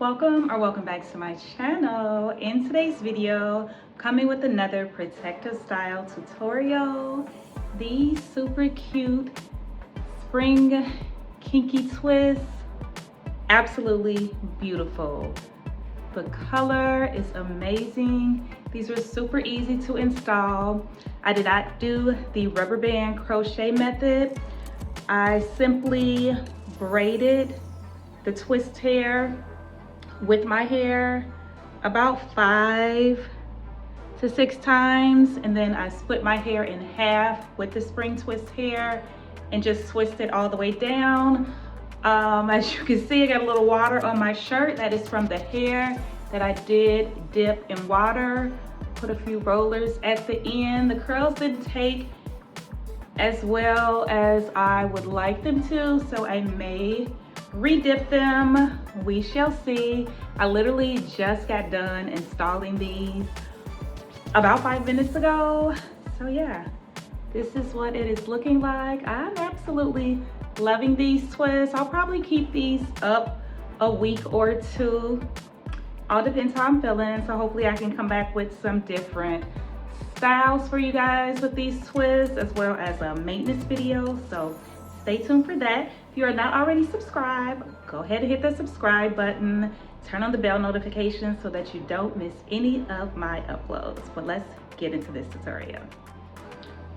welcome back to my channel. In today's video, coming with another protective style tutorial. These super cute spring kinky twists, absolutely beautiful. The color is amazing. These were super easy to install. I did not do the rubber band crochet method. I simply braided the twist hair with my hair about 5 to 6 times, and then I split my hair in half with the spring twist hair and just twist it all the way down. As you can see, I got a little water on my shirt. That is from the hair that I did dip in water. Put a few rollers at the end. The curls didn't take as well as I would like them to, so I may redip them. We shall see. I literally just got done installing these about 5 minutes ago. So yeah, this is what it is looking like. I'm absolutely loving these twists. I'll probably keep these up a week or two. All depends how I'm feeling. So hopefully I can come back with some different styles for you guys with these twists, as well as a maintenance video. So stay tuned for that. If you are not already subscribed, go ahead and hit the subscribe button. Turn on the bell notifications so that you don't miss any of my uploads. But let's get into this tutorial.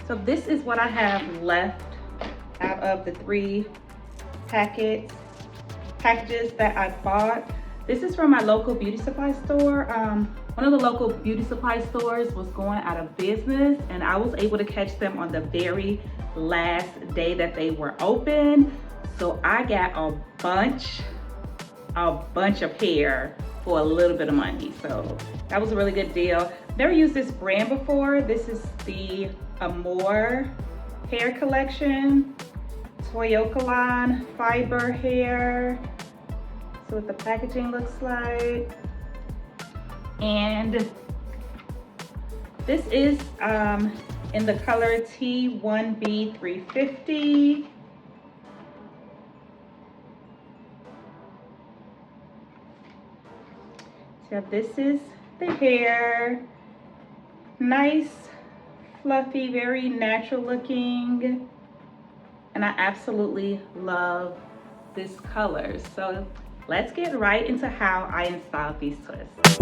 So this is what I have left out of the 3 packages that I bought. This is from my local beauty supply store. One of the local beauty supply stores was going out of business, and I was able to catch them on the very last day that they were open. So I got a bunch of hair for a little bit of money. So that was a really good deal. Never used this brand before. This is the Amore hair collection, Toyoka line fiber hair. So what the packaging looks like. And this is in the color T1B350. So this is the hair. Nice, fluffy, very natural looking. And I absolutely love this color. So let's get right into how I installed these twists.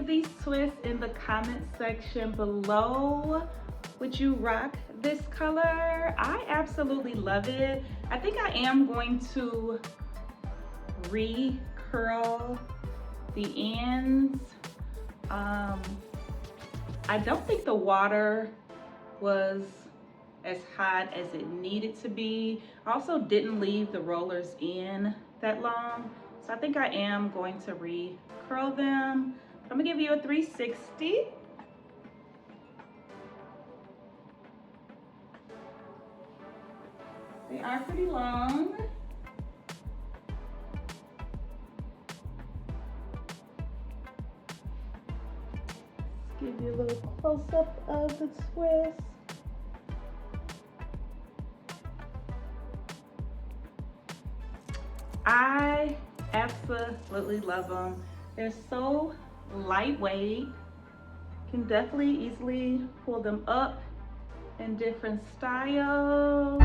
of these twists in the comment section below. Would you rock this color? I absolutely love it. I think I am going to re-curl the ends. I don't think the water was as hot as it needed to be. I also didn't leave the rollers in that long, so I think I am going to re-curl them. I'm gonna give you a 360. They are pretty long. Give you a little close-up of the twist. I absolutely love them. They're so lightweight. Can definitely easily pull them up in different styles.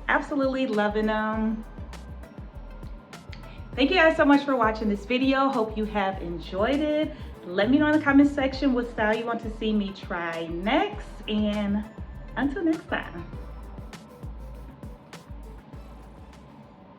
Absolutely loving them. Thank you guys so much for watching this video. Hope you have enjoyed it. Let me know in the comment section what style you want to see me try next, and until next time.